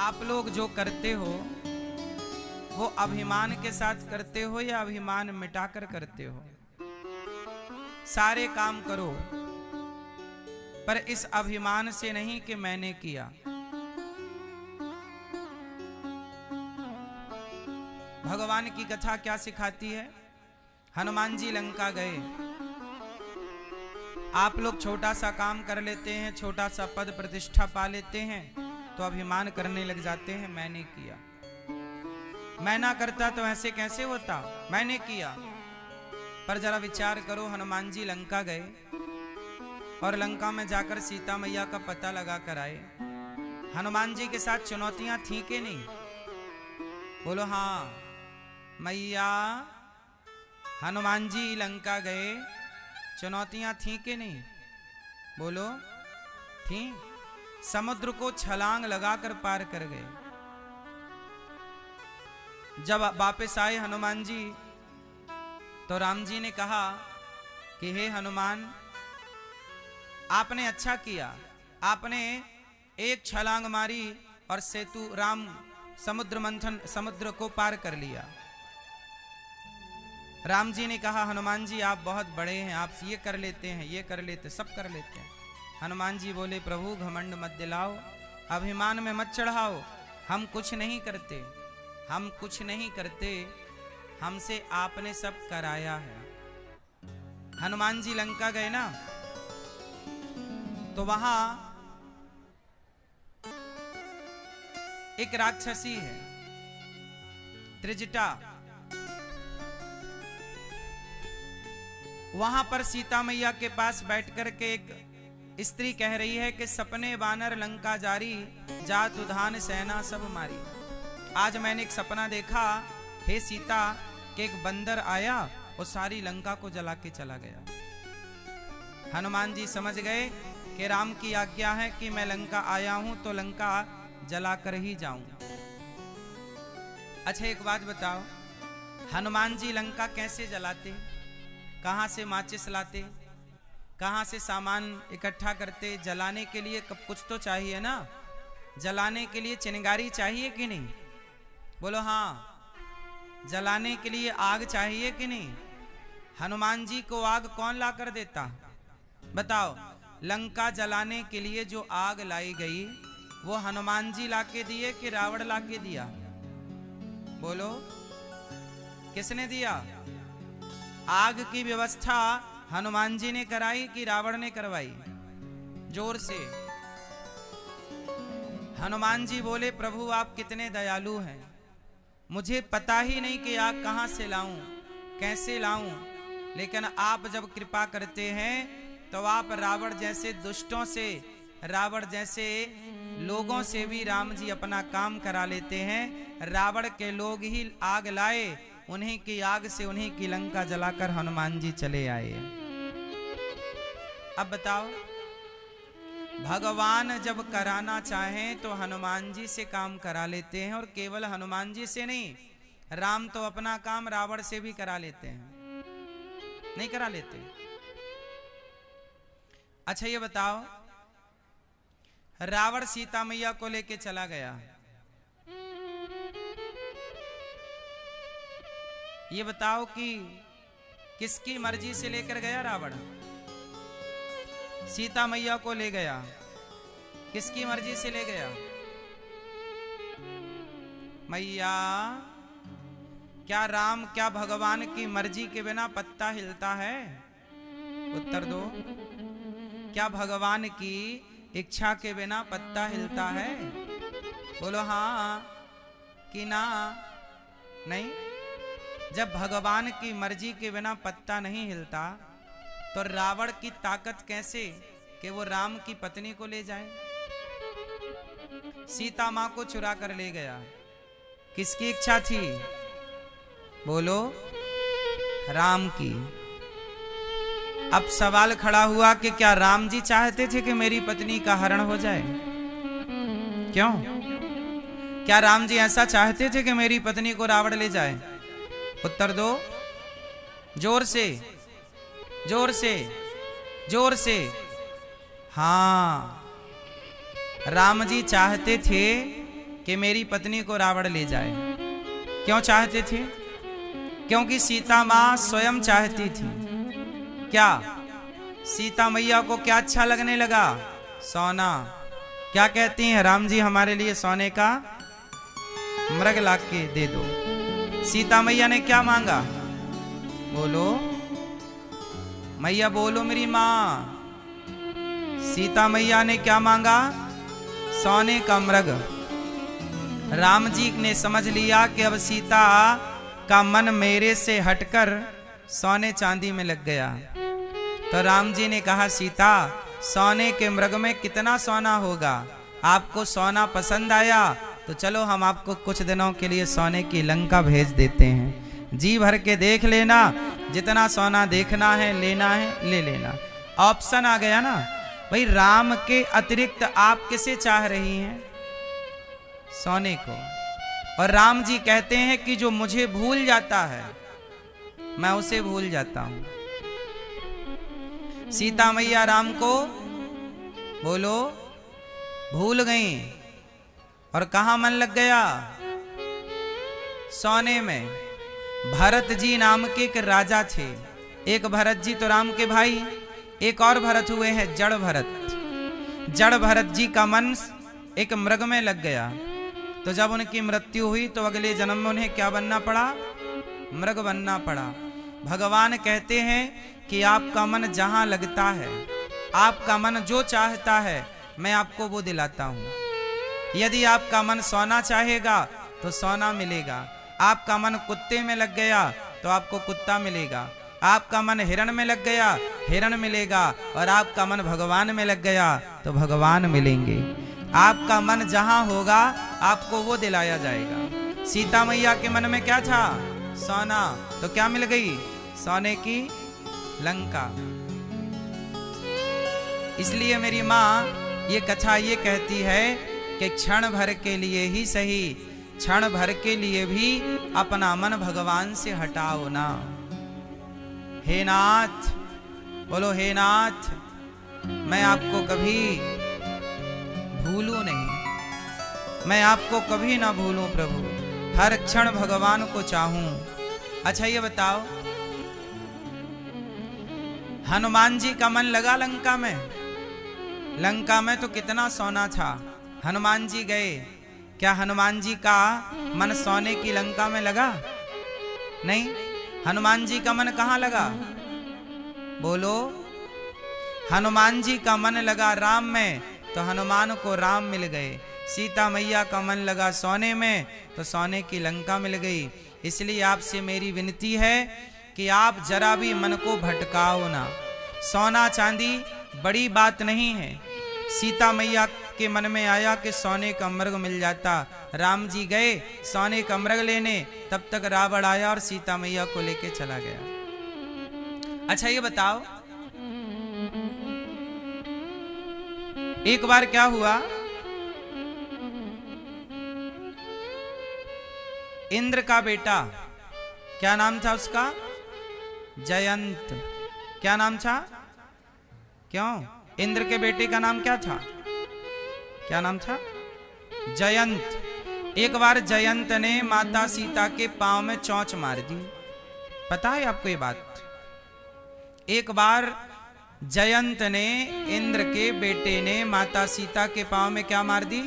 आप लोग जो करते हो वो अभिमान के साथ करते हो या अभिमान मिटाकर करते हो? सारे काम करो पर इस अभिमान से नहीं कि मैंने किया। भगवान की कथा क्या सिखाती है? हनुमान जी लंका गए, आप लोग छोटा सा काम कर लेते हैं, छोटा सा पद प्रतिष्ठा पा लेते हैं तो अभिमान करने लग जाते हैं, मैंने किया। मैं ना करता तो ऐसे कैसे होता, मैंने किया। पर जरा विचार करो, हनुमान जी लंका गए और लंका में जाकर सीता मैया का पता लगा कर आए। हनुमान जी के साथ चुनौतियां थी कि नहीं? बोलो हाँ। मैया हनुमान जी लंका गए, चुनौतियां थी कि नहीं? बोलो थी। समुद्र को छलांग लगाकर पार कर गए। जब वापस आए हनुमान जी तो राम जी ने कहा कि हे हनुमान, आपने अच्छा किया, आपने एक छलांग मारी और सेतु राम समुद्र को पार कर लिया। राम जी ने कहा हनुमान जी आप बहुत बड़े हैं, आप ये कर लेते हैं, ये कर लेते, सब कर लेते हैं। हनुमान जी बोले प्रभु घमंड मत दिलाओ, अभिमान में मत चढ़ाओ, हम कुछ नहीं करते, हम कुछ नहीं करते, हमसे आपने सब कराया है। हनुमान जी लंका गए ना, तो वहां एक राक्षसी है त्रिजटा। वहां पर सीता मैया के पास बैठकर के एक स्त्री कह रही है कि सपने बानर लंका जारी, जात उधान सेना सब मारी। आज मैंने एक सपना देखा हे सीता कि एक बंदर आया और सारी लंका को जला के चला गया। हनुमान जी समझ गए कि राम की आज्ञा है कि मैं लंका आया हूं तो लंका जलाकर ही जाऊं। अच्छा एक बात बताओ, हनुमान जी लंका कैसे जलाते? कहां से माचिस लाते? कहां से सामान इकट्ठा करते? जलाने के लिए कुछ तो चाहिए ना, जलाने के लिए चिंगारी चाहिए कि नहीं? बोलो हाँ। जलाने के लिए आग चाहिए कि नहीं? हनुमान जी को आग कौन ला कर देता? बताओ। लंका जलाने के लिए जो आग लाई गई वो हनुमान जी लाके दिए कि रावण लाके दिया? बोलो किसने दिया? आग की व्यवस्था हनुमान जी ने कराई कि रावण ने करवाई? जोर से। हनुमान जी बोले प्रभु आप कितने दयालु हैं, मुझे पता ही नहीं कि आग कहां से लाऊं, कैसे लाऊं, लेकिन आप जब कृपा करते हैं तो आप रावण जैसे दुष्टों से, रावण जैसे लोगों से भी राम जी अपना काम करा लेते हैं। रावण के लोग ही आग लाए, उन्हीं की आग से उन्हीं की लंका जलाकर हनुमान जी चले आए। अब बताओ, भगवान जब कराना चाहें तो हनुमान जी से काम करा लेते हैं, और केवल हनुमान जी से नहीं, राम तो अपना काम रावण से भी करा लेते हैं, नहीं करा लेते? अच्छा ये बताओ, रावण सीता मैया को लेके चला गया, ये बताओ कि किसकी मर्जी से लेकर गया रावण? सीता मैया को ले गया, किसकी मर्जी से ले गया? मैया क्या राम, क्या भगवान की मर्जी के बिना पत्ता हिलता है? उत्तर दो। क्या भगवान की इच्छा के बिना पत्ता हिलता है? बोलो हाँ कि ना? नहीं। जब भगवान की मर्जी के बिना पत्ता नहीं हिलता तो रावण की ताकत कैसे कि वो राम की पत्नी को ले जाए? सीता मां को चुरा कर ले गया, किसकी इच्छा थी? बोलो राम की। अब सवाल खड़ा हुआ कि क्या राम जी चाहते थे कि मेरी पत्नी का हरण हो जाए? क्यों? क्या राम जी ऐसा चाहते थे कि मेरी पत्नी को रावण ले जाए? उत्तर दो जोर से, जोर से, जोर से। हाँ, राम जी चाहते थे कि मेरी पत्नी को रावण ले जाए। क्यों चाहते थे? क्योंकि सीता माँ स्वयं चाहती थी। क्या सीता मैया को क्या अच्छा लगने लगा? सोना। क्या कहती हैं? राम जी हमारे लिए सोने का मृग ला के दे दो। सीता मैया ने क्या मांगा? बोलो मैया, बोलो मेरी माँ। सीता मैया ने क्या मांगा? सोने का मृग। राम जी ने समझ लिया कि अब सीता का मन मेरे से हटकर सोने चांदी में लग गया। तो राम जी ने कहा, सीता सोने के मृग में कितना सोना होगा? आपको सोना पसंद आया तो चलो हम आपको कुछ दिनों के लिए सोने की लंका भेज देते हैं। जी भर के देख लेना, जितना सोना देखना है लेना है ले लेना। ऑप्शन आ गया ना भाई। राम के अतिरिक्त आप किसे चाह रही हैं? सोने को। और राम जी कहते हैं कि जो मुझे भूल जाता है मैं उसे भूल जाता हूं। सीता मैया राम को बोलो भूल गई और कहां मन लग गया? सोने में। भरत जी नाम के एक राजा थे। एक भरत जी तो राम के भाई, एक और भरत हुए हैं जड़ भरत। जड़ भरत जी का मन एक मृग में लग गया। तो जब उनकी मृत्यु हुई तो अगले जन्म में उन्हें क्या बनना पड़ा? मृग बनना पड़ा। भगवान कहते हैं कि आपका मन जहां लगता है, आपका मन जो चाहता है मैं आपको वो दिलाता हूं। यदि आपका मन सोना चाहेगा तो सोना मिलेगा। आपका मन कुत्ते में लग गया तो आपको कुत्ता मिलेगा। आपका मन हिरण में लग गया, हिरण मिलेगा। और आपका मन भगवान में लग गया तो भगवान मिलेंगे। आपका मन जहां होगा आपको वो दिलाया जाएगा। सीता मैया के मन में क्या था? सोना। तो क्या मिल गई? सोने की लंका। इसलिए मेरी माँ ये कथा ये कहती है कि क्षण भर के लिए ही सही, क्षण भर के लिए भी अपना मन भगवान से हटाओ ना। हे नाथ, बोलो हे नाथ, मैं आपको कभी भूलूं नहीं, मैं आपको कभी ना भूलूं प्रभु, हर क्षण भगवान को चाहूं। अच्छा ये बताओ, हनुमान जी का मन लगा लंका में? लंका में तो कितना सोना था। हनुमान जी गए, क्या हनुमान जी का मन सोने की लंका में लगा? नहीं। हनुमान जी का मन कहाँ लगा? बोलो। हनुमान जी का मन लगा राम में तो हनुमान को राम मिल गए। सीता मैया का मन लगा सोने में तो सोने की लंका मिल गई। इसलिए आपसे मेरी विनती है कि आप जरा भी मन को भटकाओ ना। सोना चांदी बड़ी बात नहीं है। सीता मैया के मन में आया कि सोने का मृग मिल जाता। राम जी गए सोने का मृग लेने, तब तक रावण आया और सीता मैया को लेके चला गया। अच्छा ये बताओ, एक बार क्या हुआ, इंद्र का बेटा, क्या नाम था उसका? जयंत। क्या नाम था? क्यों? इंद्र के बेटे का नाम क्या था? क्या नाम था? जयंत। एक बार जयंत ने माता सीता के पांव में चोंच मार दी। पता है आपको ये बात? एक बार जयंत ने, इंद्र के बेटे ने माता सीता के पांव में क्या मार दी?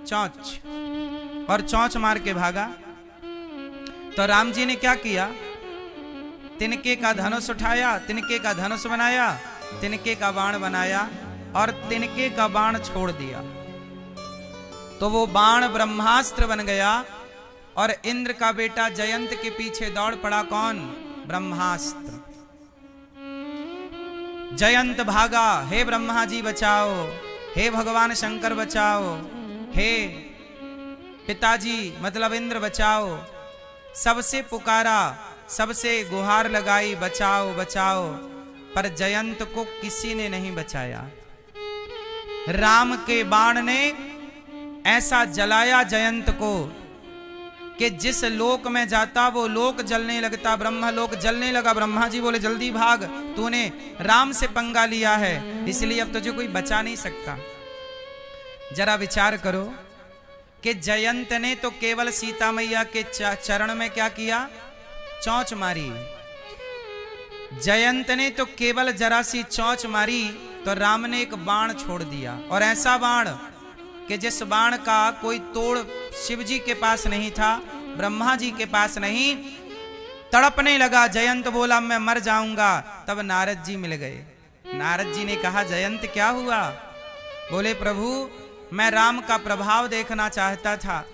चोंच। और चोंच मार के भागा। तो राम जी ने क्या किया? तिनके का धनुष उठाया, तिनके का धनुष बनाया, तिनके का बाण बनाया और तिनके का बाण छोड़ दिया। तो वो बाण ब्रह्मास्त्र बन गया और इंद्र का बेटा जयंत के पीछे दौड़ पड़ा। कौन? ब्रह्मास्त्र। जयंत भागा, हे ब्रह्मा जी बचाओ, हे भगवान शंकर बचाओ, हे पिताजी मतलब इंद्र बचाओ। सबसे पुकारा, सबसे गुहार लगाई, बचाओ बचाओ, पर जयंत को किसी ने नहीं बचाया। राम के बाण ने ऐसा जलाया जयंत को कि जिस लोक में जाता वो लोक जलने लगता, ब्रह्म लोक जलने लगा। ब्रह्मा जी बोले जल्दी भाग, तूने राम से पंगा लिया है, इसलिए अब तुझे कोई बचा नहीं सकता। जरा विचार करो, कि जयंत ने तो केवल सीता मैया के चरण में क्या किया, चोंच मारी। जयंत ने तो केवल जरा सी चोंच मारी तो राम ने एक बाण छोड़ दिया, और ऐसा बाण कि जिस बाण का कोई तोड़ शिव जी के पास नहीं था, ब्रह्मा जी के पास नहीं। तड़पने लगा, जयंत बोला मैं मर जाऊंगा। तब नारद जी मिल गए। नारद जी ने कहा जयंत क्या हुआ? बोले प्रभु मैं राम का प्रभाव देखना चाहता था,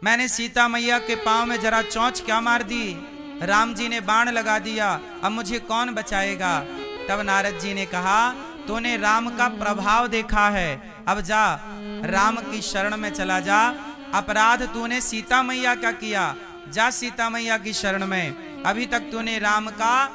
मैंने सीता मैया के पांव में जरा चोंच क्या मार दी, राम जी ने बाण लगा दिया, अब मुझे कौन बचाएगा? तब नारद जी ने कहा तूने राम का प्रभाव देखा है, अब जा राम की शरण में चला जा। अपराध तूने सीता मैया का किया, जा सीता मैया की शरण में। अभी तक तूने राम का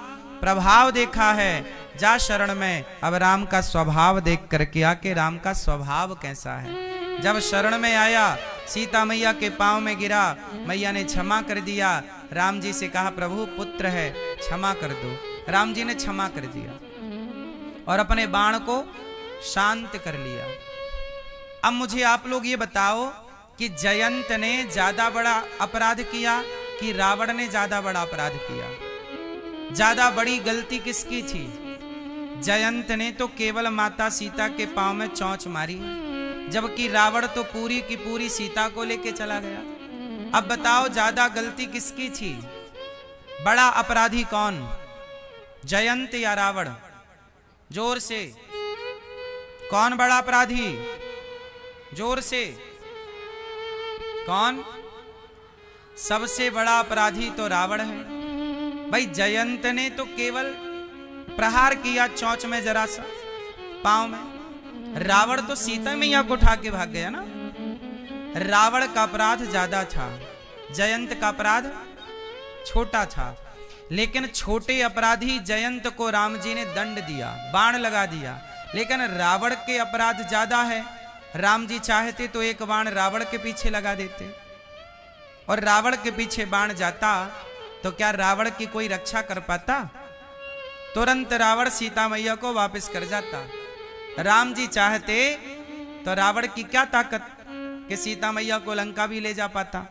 प्रभाव देखा है, जा शरण में। अब राम का स्वभाव देख करके आके राम का स्वभाव कैसा है। जब शरण में आया, सीता मैया के पांव में गिरा, मैया ने क्षमा कर दिया। राम जी से कहा प्रभु पुत्र है क्षमा कर दो। राम जी ने क्षमा कर दिया और अपने बाण को शांत कर लिया। अब मुझे आप लोग ये बताओ कि जयंत ने ज्यादा बड़ा अपराध किया कि रावण ने ज्यादा बड़ा अपराध किया? ज्यादा बड़ी गलती किसकी थी? जयंत ने तो केवल माता सीता के पांव में चोंच मारी, जबकि रावण तो पूरी की पूरी सीता को लेके चला गया। अब बताओ ज्यादा गलती किसकी थी? बड़ा अपराधी कौन, जयंत या रावण? जोर से, कौन बड़ा अपराधी? जोर से, कौन? सबसे बड़ा अपराधी तो रावण है भाई। जयंत ने तो केवल प्रहार किया चोंच में जरा सा पांव में, रावण तो सीता मैया को उठा के भाग गया ना। रावण का अपराध ज्यादा था, जयंत का अपराध छोटा था। लेकिन छोटे अपराधी जयंत को राम जी ने दंड दिया, बाण लगा दिया। लेकिन रावण के अपराध ज्यादा है। राम जी चाहते तो एक बाण रावण के पीछे लगा देते, और रावण के पीछे बाण जाता तो क्या रावण की कोई रक्षा कर पाता? तुरंत रावण सीता मैया को वापस कर जाता। राम जी चाहते तो रावण की क्या ताकत कि सीता मैया को लंका भी ले जा पाता।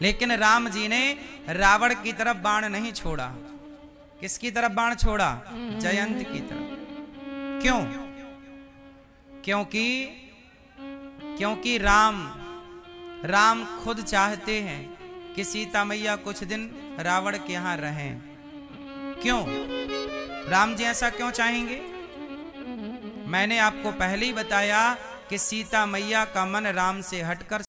लेकिन राम जी ने रावण की तरफ बाण नहीं छोड़ा। किसकी तरफ बाण छोड़ा? जयंत की तरफ। क्यों? क्योंकि राम खुद चाहते हैं कि सीता मैया कुछ दिन रावण के यहां रहें। क्यों राम जी ऐसा क्यों चाहेंगे? मैंने आपको पहले ही बताया कि सीता मैया का मन राम से हटकर